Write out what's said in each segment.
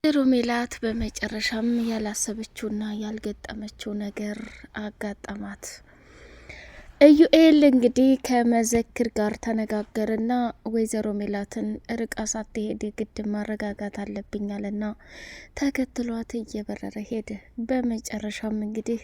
ሜላት በመጨረሻም ያላሰበችውና ያልገጠመችው ነገር አጋጠማት። ኢዩኤል እንግዲህ ከመዘክር ጋር ተነጋገርና ወይዘሮ ሜላትን ርቃ ሳትሄድ ግድ ማረጋጋት አለብኛልና ተከትሏት እየበረረ ሄደ። በመጨረሻም እንግዲህ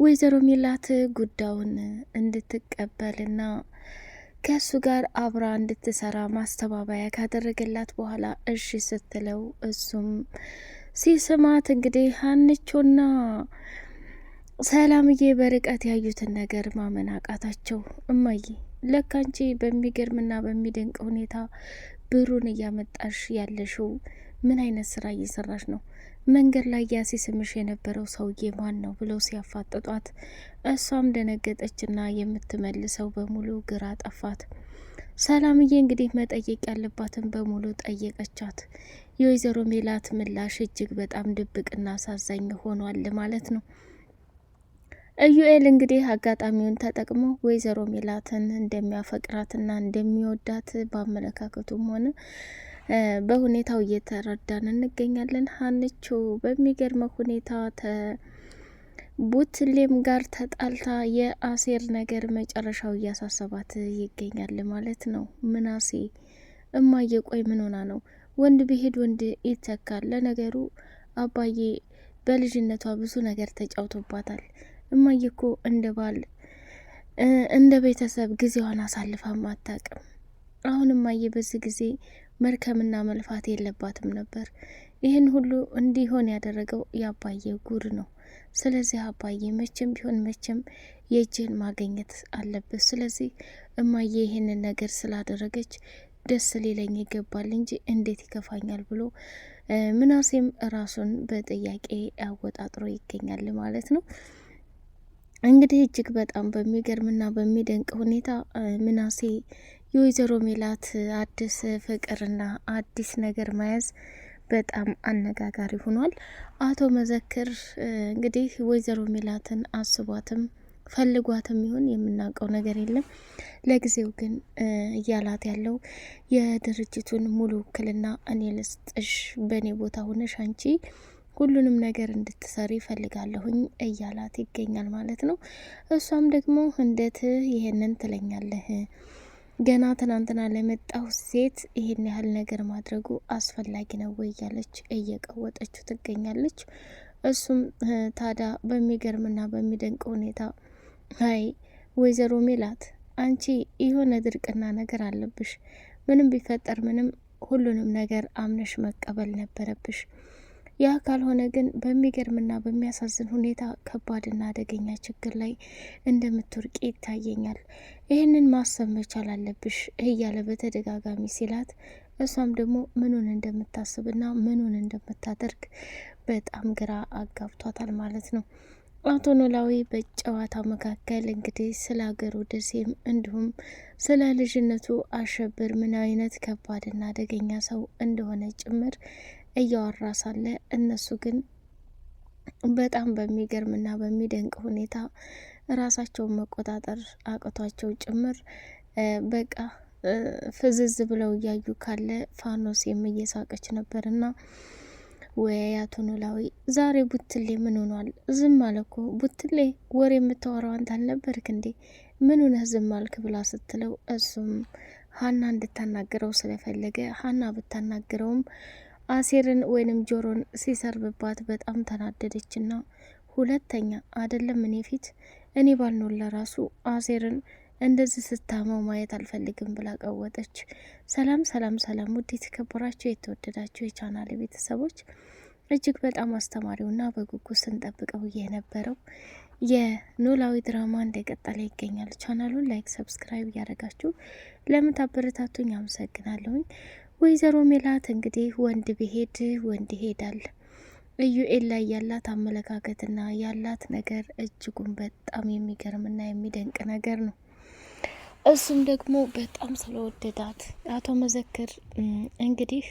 ወይዘሮ ሜላት ጉዳዩን እንድትቀበልና ከሱ ጋር አብራ እንድትሰራ ማስተባበያ ካደረገላት በኋላ እሺ ስትለው እሱም ሲስማት እንግዲህ ሀንቾና ሰላምዬ በርቀት ያዩትን ነገር ማመን አቃታቸው። እማዬ ለካንቺ በሚገርምና በሚደንቅ ሁኔታ ብሩን እያመጣሽ ያለሽው ምን አይነት ስራ እየሰራሽ ነው? መንገድ ላይ ያሲስምሽ የነበረው ሰውዬ ማን ነው ብለው ሲያፋጥጧት እሷም ደነገጠችና የምትመልሰው በሙሉ ግራ ጠፋት። ሰላምዬ እንግዲህ መጠየቅ ያለባትን በሙሉ ጠየቀቻት። የወይዘሮ ሜላት ምላሽ እጅግ በጣም ድብቅና አሳዛኝ ሆኗል ማለት ነው። ኢዩኤል እንግዲህ አጋጣሚውን ተጠቅሞ ወይዘሮ ሜላትን እንደሚያፈቅራትና እንደሚወዳት በአመለካከቱም ሆነ በሁኔታው እየተረዳን እንገኛለን። ሀንቾ በሚገርመው ሁኔታ ቡትሌም ጋር ተጣልታ የአሴር ነገር መጨረሻው እያሳሰባት ይገኛል ማለት ነው። ምናሴ እማዬ ቆይ ምን ሆና ነው? ወንድ ቢሄድ ወንድ ይተካል። ለነገሩ አባዬ በልጅነቷ ብዙ ነገር ተጫውቶባታል። እማዬ እኮ እንደ ባል እንደ ቤተሰብ ጊዜዋን አሳልፋ አታውቅም። አሁን እማዬ በዚህ ጊዜ መርከምና መልፋት የለባትም ነበር። ይህን ሁሉ እንዲሆን ያደረገው የአባዬ ጉድ ነው። ስለዚህ አባዬ መቼም ቢሆን መቼም የእጅህን ማገኘት አለበት። ስለዚህ እማዬ ይህንን ነገር ስላደረገች ደስ ሊለኝ ይገባል እንጂ እንዴት ይከፋኛል ብሎ ምናሴም ራሱን በጥያቄ አወጣጥሮ ይገኛል ማለት ነው። እንግዲህ እጅግ በጣም በሚገርምና በሚደንቅ ሁኔታ ምናሴ የወይዘሮ ሜላት አዲስ ፍቅርና አዲስ ነገር መያዝ በጣም አነጋጋሪ ሆኗል። አቶ መዘክር እንግዲህ ወይዘሮ ሜላትን አስቧትም ፈልጓትም ይሁን የምናውቀው ነገር የለም። ለጊዜው ግን እያላት ያለው የድርጅቱን ሙሉ ውክልና እኔ ልስጥሽ፣ በእኔ ቦታ ሆነሽ አንቺ ሁሉንም ነገር እንድትሰሪ ፈልጋለሁኝ እያላት ይገኛል ማለት ነው። እሷም ደግሞ እንዴት ይሄንን ትለኛለህ? ገና ትናንትና ለመጣው ሴት ይሄን ያህል ነገር ማድረጉ አስፈላጊ ነው ወይ እያለች እየቀወጠችው ትገኛለች። እሱም ታዲያ በሚገርምና በሚደንቅ ሁኔታ አይ ወይዘሮ ሜላት አንቺ የሆነ ድርቅና ነገር አለብሽ። ምንም ቢፈጠር ምንም ሁሉንም ነገር አምነሽ መቀበል ነበረብሽ። ያ ካልሆነ ግን በሚገርምና በሚያሳዝን ሁኔታ ከባድና አደገኛ ችግር ላይ እንደምትወርቂ ይታየኛል። ይህንን ማሰብ መቻል አለብሽ እያለ በተደጋጋሚ ሲላት፣ እሷም ደግሞ ምኑን እንደምታስብና ምኑን እንደምታደርግ በጣም ግራ አጋብቷታል ማለት ነው። አቶ ኖላዊ በጨዋታ መካከል እንግዲህ ስለ ሀገሩ ደሴም እንዲሁም ስለ ልጅነቱ አሸብር ምን አይነት ከባድና አደገኛ ሰው እንደሆነ ጭምር እያወራ ሳለ እነሱ ግን በጣም በሚገርምና በሚደንቅ ሁኔታ ራሳቸውን መቆጣጠር አቅቷቸው ጭምር በቃ ፍዝዝ ብለው እያዩ ካለ ፋኖስ እየሳቀች ነበርና ወይ አቶ ኖላዊ ዛሬ ቡትሌ ምን ሆኗል? ዝም አለኮ ቡትሌ ወሬ የምታወራው አንተ አልነበርክ እንዴ? ምን ሆነህ ዝም አልክ ብላ ስትለው እሱም ሀና እንድታናግረው ስለፈለገ ሀና ብታናግረውም አሴርን ወይንም ጆሮን ሲሰርብባት በጣም ተናደደችና ሁለተኛ አይደለም እኔ ፊት እኔ ባልኖር ለራሱ አሴርን እንደዚህ ስታመው ማየት አልፈልግም ብላ ቀወጠች። ሰላም ሰላም ሰላም! ውድ የተከበራችሁ የተወደዳችሁ የቻናል ቤተሰቦች እጅግ በጣም አስተማሪውና በጉጉት ስንጠብቀው የነበረው የኖላዊ ድራማ እንደቀጠለ ይገኛል። ቻናሉን ላይክ፣ ሰብስክራይብ እያደረጋችሁ ለምታበረታቱኝ አመሰግናለሁኝ። ወይዘሮ ሜላት እንግዲህ ወንድ ቢሄድ ወንድ ይሄዳል። ኢዩኤል ላይ ያላት አመለካከትና ያላት ነገር እጅጉን በጣም የሚገርምና የሚደንቅ ነገር ነው። እሱም ደግሞ በጣም ስለወደዳት አቶ መዘክር እንግዲህ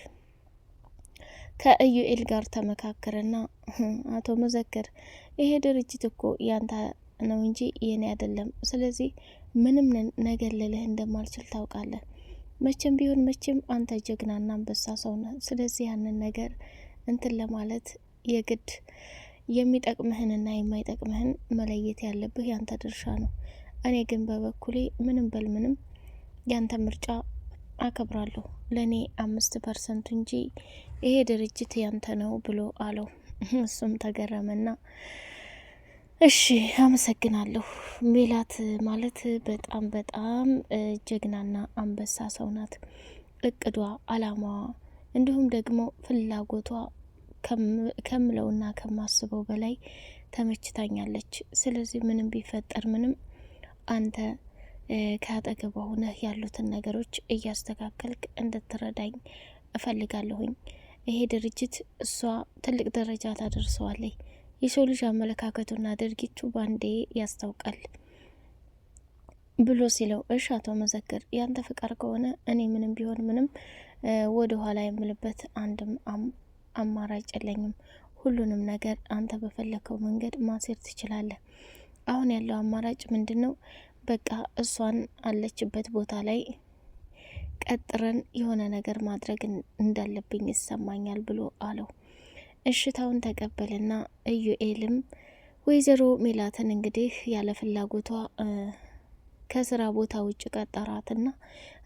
ከኢዩኤል ጋር ተመካከረና አቶ መዘክር ይሄ ድርጅት እኮ ያንተ ነው እንጂ የኔ አይደለም። ስለዚህ ምንም ነገር ልልህ እንደማልችል ታውቃለህ። መቼም ቢሆን መቼም አንተ ጀግናና አንበሳ ሰው ነህ። ስለዚህ ያንን ነገር እንትን ለማለት የግድ የሚጠቅምህንና የማይጠቅምህን መለየት ያለብህ ያንተ ድርሻ ነው። እኔ ግን በበኩሌ ምንም በል ምንም ያንተ ምርጫ አከብራለሁ። ለእኔ 5% እንጂ ይሄ ድርጅት ያንተ ነው ብሎ አለው። እሱም ተገረመና እሺ አመሰግናለሁ። ሜላት ማለት በጣም በጣም ጀግናና አንበሳ ሰው ናት። እቅዷ፣ አላማዋ እንዲሁም ደግሞ ፍላጎቷ ከምለውና ከማስበው በላይ ተመችታኛለች። ስለዚህ ምንም ቢፈጠር ምንም አንተ ከአጠገቧ ሆነህ ያሉትን ነገሮች እያስተካከልክ እንድትረዳኝ እፈልጋለሁኝ። ይሄ ድርጅት እሷ ትልቅ ደረጃ ታደርሰዋለች። የሰው ልጅ አመለካከቱና ድርጊቱ ባንዴ ያስታውቃል ብሎ ሲለው፣ እሺ አቶ መዘክር ያንተ ፍቃድ ከሆነ እኔ ምንም ቢሆን ምንም ወደ ኋላ የምልበት አንድም አማራጭ የለኝም። ሁሉንም ነገር አንተ በፈለከው መንገድ ማሴር ትችላለህ። አሁን ያለው አማራጭ ምንድን ነው? በቃ እሷን አለችበት ቦታ ላይ ቀጥረን የሆነ ነገር ማድረግ እንዳለብኝ ይሰማኛል ብሎ አለው። እሽታውን ተቀበልና ኢዩኤልም ወይዘሮ ሜላትን እንግዲህ ያለ ፍላጎቷ ከስራ ቦታ ውጭ ቀጠራትና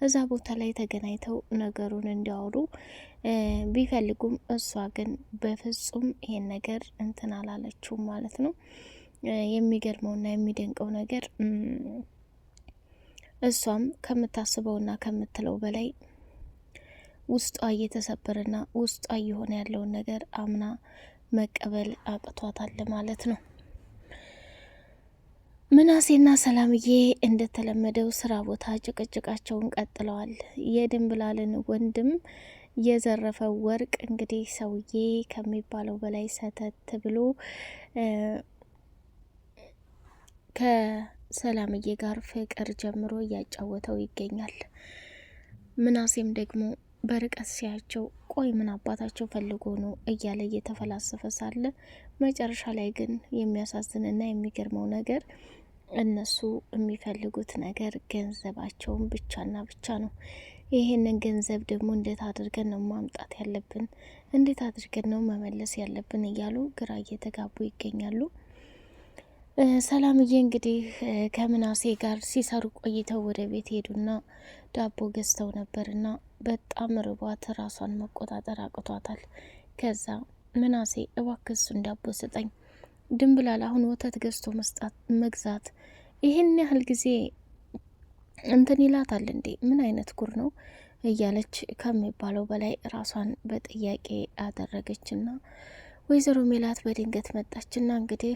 እዛ ቦታ ላይ ተገናኝተው ነገሩን እንዲያወሩ ቢፈልጉም እሷ ግን በፍጹም ይሄን ነገር እንትን አላለችውም ማለት ነው። የሚገርመውና የሚደንቀው ነገር እሷም ከምታስበውና ከምትለው በላይ ውስጧ እየተሰበረና ውስጧ እየሆነ ያለውን ነገር አምና መቀበል አቅቷታል ማለት ነው። ምናሴና ሰላምዬ እንደተለመደው ስራ ቦታ ጭቅጭቃቸውን ቀጥለዋል። የድንብላልን ወንድም የዘረፈው ወርቅ እንግዲህ ሰውዬ ከሚባለው በላይ ሰተት ብሎ ከሰላምዬ ጋር ፍቅር ጀምሮ እያጫወተው ይገኛል። ምናሴም ደግሞ በርቀት ሲያቸው ቆይ ምን አባታቸው ፈልጎ ነው እያለ እየተፈላሰፈ ሳለ መጨረሻ ላይ ግን የሚያሳዝንና የሚገርመው ነገር እነሱ የሚፈልጉት ነገር ገንዘባቸውን ብቻና ብቻ ነው። ይህንን ገንዘብ ደግሞ እንዴት አድርገን ነው ማምጣት ያለብን፣ እንዴት አድርገን ነው መመለስ ያለብን እያሉ ግራ እየተጋቡ ይገኛሉ። ሰላምዬ እንግዲህ ከምናሴ ጋር ሲሰሩ ቆይተው ወደ ቤት ሄዱና ዳቦ ገዝተው ነበርና በጣም ርቧት ራሷን መቆጣጠር አቅቷታል። ከዛ ምናሴ እባክህ እሱን ዳቦ ስጠኝ፣ ድንብላል አሁን ወተት ገዝቶ መግዛት ይህን ያህል ጊዜ እንትን ይላታል እንዴ? ምን አይነት ጉር ነው እያለች ከሚባለው በላይ ራሷን በጥያቄ አደረገችና ወይዘሮ ሜላት በድንገት መጣችና እንግዲህ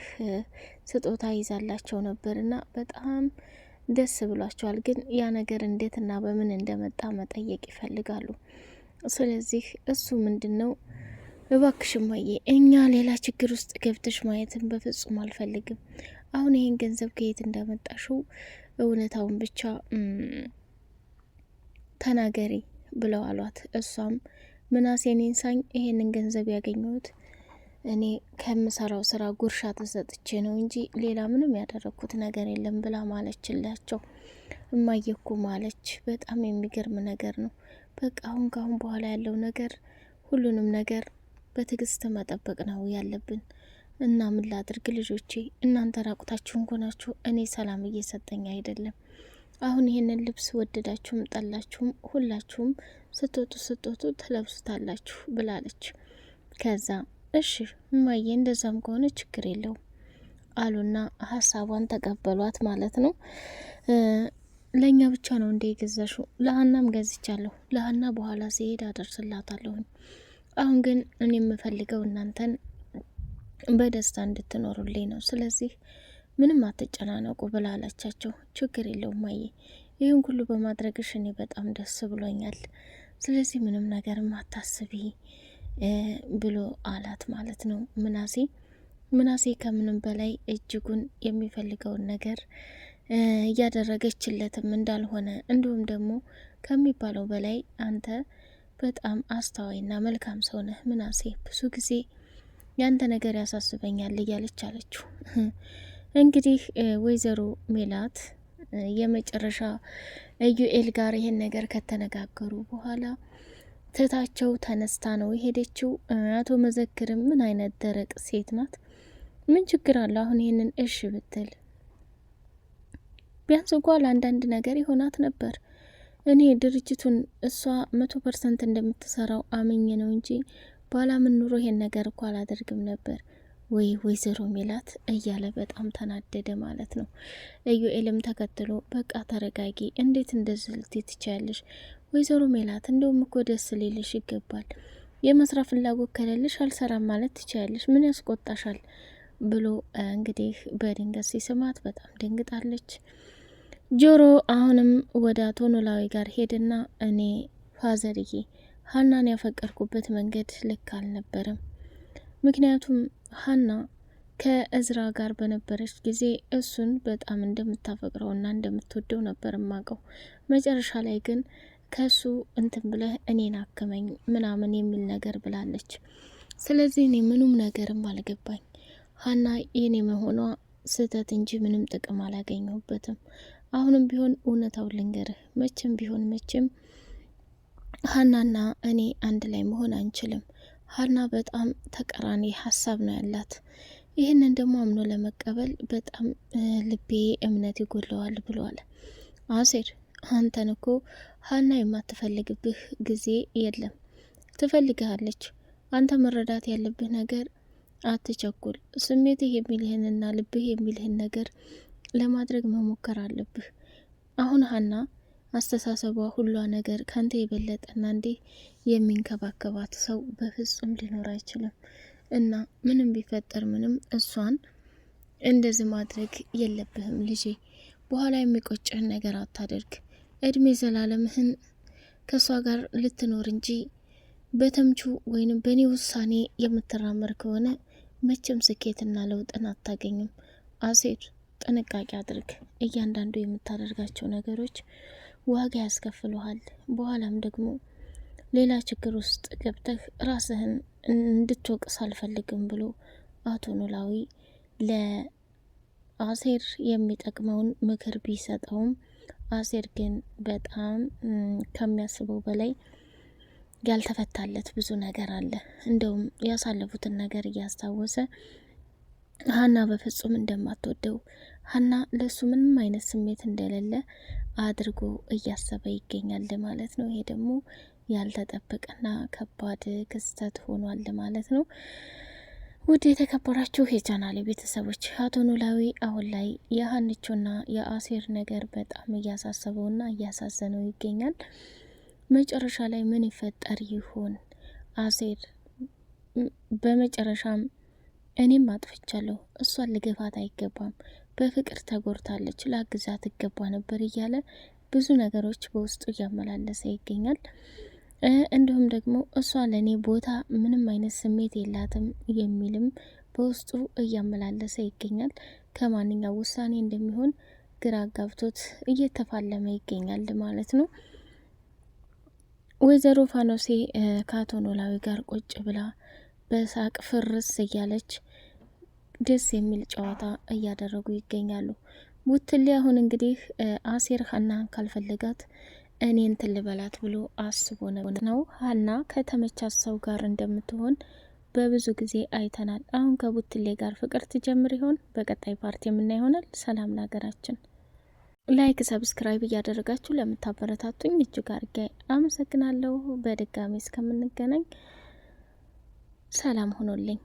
ስጦታ ይዛላቸው ነበርና በጣም ደስ ብሏቸዋል። ግን ያ ነገር እንዴትና በምን እንደመጣ መጠየቅ ይፈልጋሉ። ስለዚህ እሱ ምንድን ነው እባክሽ እማዬ፣ እኛ ሌላ ችግር ውስጥ ገብተሽ ማየትን በፍጹም አልፈልግም። አሁን ይህን ገንዘብ ከየት እንዳመጣሽው እውነታውን ብቻ ተናገሪ ብለው አሏት። እሷም ምናሴን ኢንሳኝ ይሄንን ገንዘብ ያገኘሁት እኔ ከምሰራው ስራ ጉርሻ ተሰጥቼ ነው እንጂ ሌላ ምንም ያደረግኩት ነገር የለም ብላ ማለችላቸው። እማየኩ ማለች በጣም የሚገርም ነገር ነው። በቃ አሁን ካሁን በኋላ ያለው ነገር ሁሉንም ነገር በትዕግስት መጠበቅ ነው ያለብን እና ምን ላድርግ ልጆቼ፣ እናንተ ራቁታችሁን ሆናችሁ እኔ ሰላም እየሰጠኝ አይደለም። አሁን ይሄንን ልብስ ወደዳችሁም ጠላችሁም ሁላችሁም ስትወጡ ትለብሱታላችሁ ብላለች። ከዛ እሺ እማዬ እንደዛም ከሆነ ችግር የለውም አሉና ሀሳቧን ተቀበሏት ማለት ነው። ለእኛ ብቻ ነው እንደ ገዛሹ? ለሀናም ገዝቻለሁ። ለሀና በኋላ ሲሄድ አደርስላታለሁኝ። አሁን ግን እኔ የምፈልገው እናንተን በደስታ እንድትኖሩልኝ ነው። ስለዚህ ምንም አትጨናነቁ ብላላቻቸው። ችግር የለውም እማዬ፣ ይህን ሁሉ በማድረግሽ እኔ በጣም ደስ ብሎኛል። ስለዚህ ምንም ነገርም አታስቢ ብሎ አላት ማለት ነው። ምናሴ ከምንም በላይ እጅጉን የሚፈልገውን ነገር እያደረገችለትም እንዳልሆነ እንዲሁም ደግሞ ከሚባለው በላይ አንተ በጣም አስተዋይና መልካም ሰው ነህ ምናሴ፣ ብዙ ጊዜ ያንተ ነገር ያሳስበኛል እያለች አለችው። እንግዲህ ወይዘሮ ሜላት የመጨረሻ ኢዩኤል ጋር ይሄን ነገር ከተነጋገሩ በኋላ ትታቸው ተነስታ ነው የሄደችው። አቶ መዘክርም ምን አይነት ደረቅ ሴት ናት? ምን ችግር አለ አሁን ይህንን እሺ ብትል? ቢያንስ እንኳ ለአንዳንድ ነገር ይሆናት ነበር። እኔ ድርጅቱን እሷ 100% እንደምትሰራው አምኜ ነው እንጂ ባላምን ኑሮ ይሄን ነገር እኮ አላደርግም ነበር። ወይ ወይዘሮ ሜላት እያለ በጣም ተናደደ ማለት ነው። ኢዩኤልም ተከትሎ በቃ ተረጋጊ፣ እንዴት እንደዚህ ልትይ ትችያለሽ? ወይዘሮ ሜላት እንደውም እኮ ደስ ሊልሽ ይገባል። የመስራት ፍላጎት ከሌለሽ አልሰራም ማለት ትችያለሽ። ምን ያስቆጣሻል? ብሎ እንግዲህ በድንገት ሲስማት በጣም ደንግጣለች። ጆሮ አሁንም ወደ አቶ ኖላዊ ጋር ሄድና እኔ ፋዘርዬ ሀናን ያፈቀርኩበት መንገድ ልክ አልነበረም። ምክንያቱም ሀና ከእዝራ ጋር በነበረች ጊዜ እሱን በጣም እንደምታፈቅረውና እንደምትወደው ነበር ማቀው። መጨረሻ ላይ ግን ከሱ እንትን ብለህ እኔን አክመኝ ምናምን የሚል ነገር ብላለች። ስለዚህ እኔ ምኑም ነገርም አልገባኝ። ሀና የኔ መሆኗ ስህተት እንጂ ምንም ጥቅም አላገኘሁበትም። አሁንም ቢሆን እውነታው ልንገርህ፣ መቼም ቢሆን መቼም ሀናና እኔ አንድ ላይ መሆን አንችልም። ሀና በጣም ተቃራኒ ሀሳብ ነው ያላት። ይህንን ደግሞ አምኖ ለመቀበል በጣም ልቤ እምነት ይጎለዋል ብሏል። አሴር አንተን እኮ ሀና የማትፈልግብህ ጊዜ የለም፣ ትፈልግሃለች። አንተ መረዳት ያለብህ ነገር አትቸኩል። ስሜትህ የሚልህንና ልብህ የሚልህን ነገር ለማድረግ መሞከር አለብህ። አሁን ሀና አስተሳሰቧ ሁሏ ነገር ካንተ የበለጠና እንዴ የሚንከባከባት ሰው በፍጹም ሊኖር አይችልም። እና ምንም ቢፈጠር ምንም እሷን እንደዚህ ማድረግ የለብህም ልጄ። በኋላ የሚቆጭህን ነገር አታደርግ። እድሜ ዘላለምህን ከእሷ ጋር ልትኖር እንጂ በተምቹ ወይንም በእኔ ውሳኔ የምትራመር ከሆነ መቼም ስኬትና ለውጥን አታገኝም። አሴር ጥንቃቄ አድርግ። እያንዳንዱ የምታደርጋቸው ነገሮች ዋጋ ያስከፍሉሃል። በኋላም ደግሞ ሌላ ችግር ውስጥ ገብተህ ራስህን እንድትወቅስ አልፈልግም ብሎ አቶ ኖላዊ ለአሴር የሚጠቅመውን ምክር ቢሰጠውም አሴር ግን በጣም ከሚያስበው በላይ ያልተፈታለት ብዙ ነገር አለ። እንደውም ያሳለፉትን ነገር እያስታወሰ ሀና በፍጹም እንደማትወደው፣ ሀና ለሱ ምንም አይነት ስሜት እንደሌለ አድርጎ እያሰበ ይገኛል ማለት ነው። ይሄ ደግሞ ያልተጠበቀና ከባድ ክስተት ሆኗል ማለት ነው። ውድ የተከበራችሁ የቻናሌ ቤተሰቦች አቶ ኖላዊ አሁን ላይ የሀንቾና የአሴር ነገር በጣም እያሳሰበውና እያሳዘነው ይገኛል። መጨረሻ ላይ ምን ይፈጠር ይሆን? አሴር በመጨረሻም እኔም አጥፍቻለሁ፣ እሷን ልገፋት አይገባም፣ በፍቅር ተጎርታለች፣ ላግዛት ይገባ ነበር እያለ ብዙ ነገሮች በውስጡ እያመላለሰ ይገኛል። እንዲሁም ደግሞ እሷ ለእኔ ቦታ ምንም አይነት ስሜት የላትም የሚልም በውስጡ እያመላለሰ ይገኛል። ከማንኛው ውሳኔ እንደሚሆን ግራ ጋብቶት እየተፋለመ ይገኛል ማለት ነው። ወይዘሮ ፋኖሴ ከአቶ ኖላዊ ጋር ቁጭ ብላ በሳቅ ፍርስ እያለች ደስ የሚል ጨዋታ እያደረጉ ይገኛሉ። ቡትሌ አሁን እንግዲህ አሴር ሀናን ካልፈለጋት እኔን ትልበላት ብሎ አስቦ ነው። ሀና ከተመቻት ሰው ጋር እንደምትሆን በብዙ ጊዜ አይተናል። አሁን ከቡትሌ ጋር ፍቅር ትጀምር ይሆን? በቀጣይ ፓርቲ የምናይ ይሆናል። ሰላም ለሀገራችን። ላይክ ሰብስክራይብ እያደረጋችሁ ለምታበረታቱኝ እጅግ አድርጌ አመሰግናለሁ። በድጋሚ እስከምንገናኝ ሰላም ሆኖልኝ